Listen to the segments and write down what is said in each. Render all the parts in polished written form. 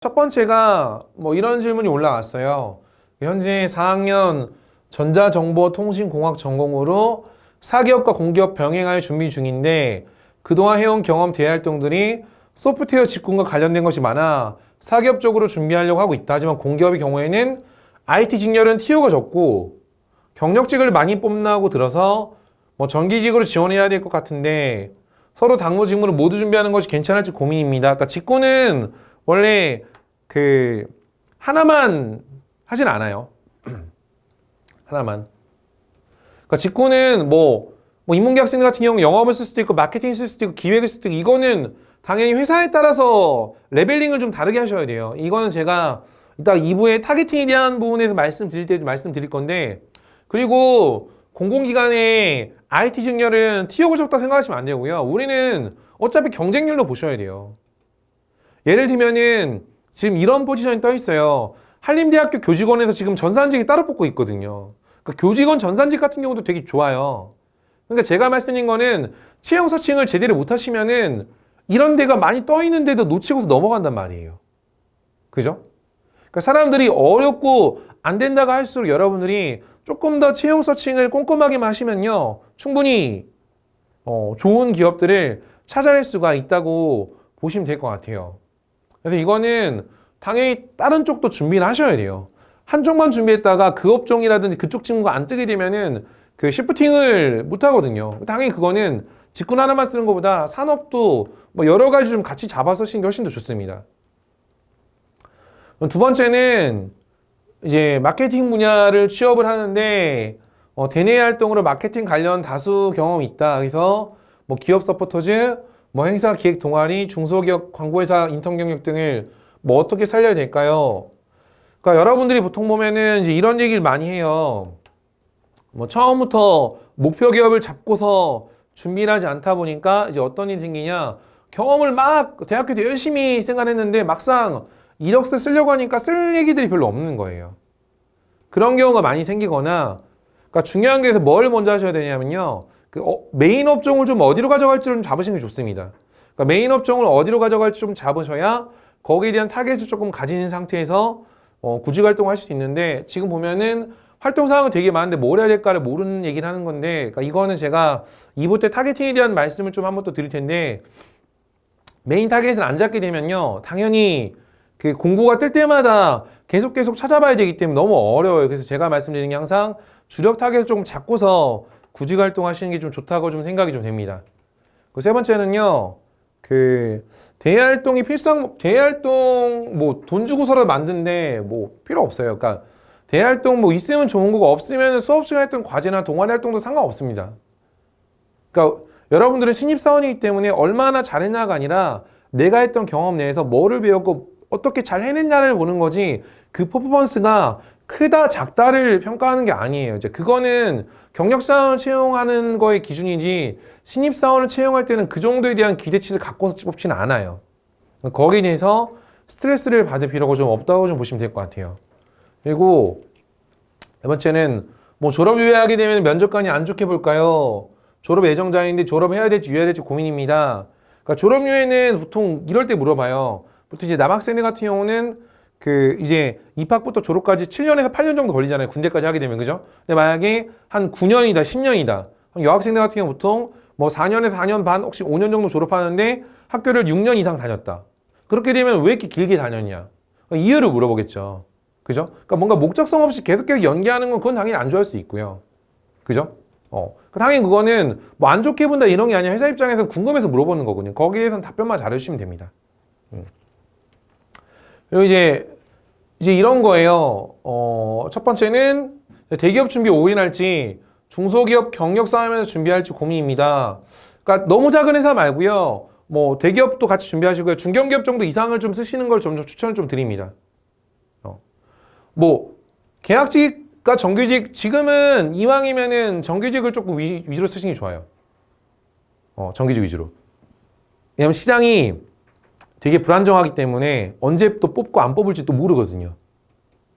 첫 번째가 뭐 이런 질문이 올라왔어요. 현재 4학년 전자정보통신공학 전공으로 사기업과 공기업 병행할 준비 중인데 그동안 해온 경험 대활동들이 소프트웨어 직군과 관련된 것이 많아 사기업 쪽으로 준비하려고 하고 있다. 하지만 공기업의 경우에는 IT 직렬은 TO가 적고 경력직을 많이 뽑나고 들어서 뭐 정기직으로 지원해야 될 것 같은데 서로 당무 직무를 모두 준비하는 것이 괜찮을지 고민입니다. 그러니까 직군은 원래 그 하나만 하진 않아요. 하나만. 그러니까 직군은 뭐 인문계 학생들 같은 경우 영업을 쓸 수도 있고 마케팅 쓸 수도 있고 기획을 쓸 수도 있고 이거는 당연히 회사에 따라서 레벨링을 좀 다르게 하셔야 돼요. 이거는 제가 이따 2부에 타겟팅에 대한 부분에서 말씀드릴 때 말씀드릴 건데 그리고 공공기관의 IT 직렬은 TO가 적다 생각하시면 안 되고요. 우리는 어차피 경쟁률로 보셔야 돼요. 예를 들면은 지금 이런 포지션이 떠 있어요. 한림대학교 교직원에서 지금 전산직이 따로 뽑고 있거든요. 그러니까 교직원 전산직 같은 경우도 되게 좋아요. 그러니까 제가 말씀드린 거는 채용 서칭을 제대로 못 하시면은 이런 데가 많이 떠 있는데도 놓치고서 넘어간단 말이에요. 그죠? 그러니까 사람들이 어렵고 안 된다고 할수록 여러분들이 조금 더 채용 서칭을 꼼꼼하게만 하시면요. 충분히 좋은 기업들을 찾아낼 수가 있다고 보시면 될 것 같아요. 그래서 이거는 당연히 다른 쪽도 준비를 하셔야 돼요. 한쪽만 준비했다가 그 업종이라든지 그쪽 직무가 안 뜨게 되면은 그 시프팅을 못 하거든요. 당연히 그거는 직군 하나만 쓰는 것보다 산업도 뭐 여러 가지 좀 같이 잡아서 쓰는 게 훨씬 더 좋습니다. 두 번째는 이제 마케팅 분야를 취업을 하는데 대내 활동으로 마케팅 관련 다수 경험이 있다. 그래서 뭐 기업 서포터즈, 뭐 행사 기획 동아리, 중소기업 광고회사 인턴 경력 등을 뭐 어떻게 살려야 될까요? 그러니까 여러분들이 보통 보면은 이제 이런 얘기를 많이 해요. 뭐 처음부터 목표 기업을 잡고서 준비를 하지 않다 보니까 이제 어떤 일이 생기냐? 경험을 막 대학교 때 열심히 생활했는데 막상 이력서 쓰려고 하니까 쓸 얘기들이 별로 없는 거예요. 그런 경우가 많이 생기거나, 그러니까 중요한 게 뭘 먼저 하셔야 되냐면요. 메인 업종을 좀 어디로 가져갈지를 좀 잡으시는 게 좋습니다. 그러니까 메인 업종을 어디로 가져갈지 좀 잡으셔야 거기에 대한 타겟을 조금 가진 상태에서 구직 활동을 하실 수 있는데 지금 보면은 활동 사항은 되게 많은데 뭘 해야 될까를 모르는 얘기를 하는 건데 그러니까 이거는 제가 2부 때 타겟팅에 대한 말씀을 좀 한번 또 드릴 텐데 메인 타겟을 안 잡게 되면요. 당연히 그 공고가 뜰 때마다 계속 찾아봐야 되기 때문에 너무 어려워요. 그래서 제가 말씀드리는 게 항상 주력 타겟을 조금 잡고서 구직 활동 하시는 게 좀 좋다고 좀 생각이 좀 됩니다. 그 세 번째는요. 그 대활동이 대활동 뭐 돈 주고서라도 만드는데 뭐 필요 없어요. 그러니까 대활동 뭐 있으면 좋은 거고 없으면 수업 시간에 했던 과제나 동아리 활동도 상관없습니다. 그러니까 여러분들은 신입사원이기 때문에 얼마나 잘했나가 아니라 내가 했던 경험 내에서 뭐를 배웠고 어떻게 잘 해냈냐를 보는 거지 그 퍼포먼스가 크다 작다를 평가하는 게 아니에요. 이제 그거는 경력사원을 채용하는 거의 기준이지 신입사원을 채용할 때는 그 정도에 대한 기대치를 갖고서 뽑지는 않아요. 거기에 대해서 스트레스를 받을 필요가 좀 없다고 좀 보시면 될 것 같아요. 그리고 네 번째는 뭐 졸업 유예하게 되면 면접관이 안 좋게 볼까요? 졸업 예정자인데 졸업해야 될지 유예해야 될지 고민입니다. 그러니까 졸업 유예는 보통 이럴 때 물어봐요. 보통 이제 남학생들 같은 경우는 그 이제 입학부터 졸업까지 7년에서 8년 정도 걸리잖아요. 군대까지 하게 되면 그죠? 근데 만약에 한 9년이다, 10년이다. 여학생들 같은 경우 보통 뭐 4년에서 4년 반, 혹시 5년 정도 졸업하는데 학교를 6년 이상 다녔다. 그렇게 되면 왜 이렇게 길게 다녔냐? 이유를 물어보겠죠. 그죠? 그러니까 뭔가 목적성 없이 계속 연기하는 건 그건 당연히 안 좋아할 수 있고요. 그죠? 당연히 그거는 뭐 안 좋게 본다 이런 게 아니라 회사 입장에서 궁금해서 물어보는 거거든요. 거기에 대해서는 답변만 잘해주시면 됩니다. 그리고 이제 이런 거예요. 첫 번째는 대기업 준비 올인할지 중소기업 경력 쌓으면서 준비할지 고민입니다. 그러니까 너무 작은 회사 말고요. 뭐 대기업도 같이 준비하시고요. 중견기업 정도 이상을 좀 쓰시는 걸 좀 추천을 좀 드립니다. 뭐 계약직과 정규직 지금은 이왕이면은 정규직을 조금 위주로 쓰시는 게 좋아요. 정규직 위주로. 왜냐면 시장이 되게 불안정하기 때문에 언제 또 뽑고 안 뽑을지 또 모르거든요.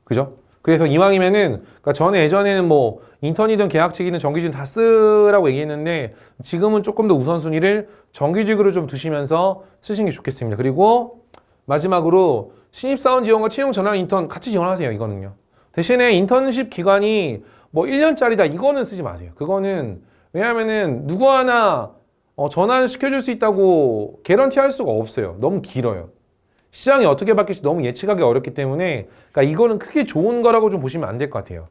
그죠? 그래서 이왕이면은, 그러니까 전에 예전에는 뭐 인턴이든 계약직이든 정규직은 다 쓰라고 얘기했는데 지금은 조금 더 우선순위를 정규직으로 좀 두시면서 쓰시는 게 좋겠습니다. 그리고 마지막으로 신입사원 지원과 채용 전환 인턴 같이 지원하세요. 이거는요. 대신에 인턴십 기간이 뭐 1년짜리다 이거는 쓰지 마세요. 그거는 왜냐하면은 누구 하나 전환시켜줄 수 있다고 개런티 할 수가 없어요. 너무 길어요. 시장이 어떻게 바뀔지 너무 예측하기 어렵기 때문에 그러니까 이거는 크게 좋은 거라고 좀 보시면 안 될 것 같아요.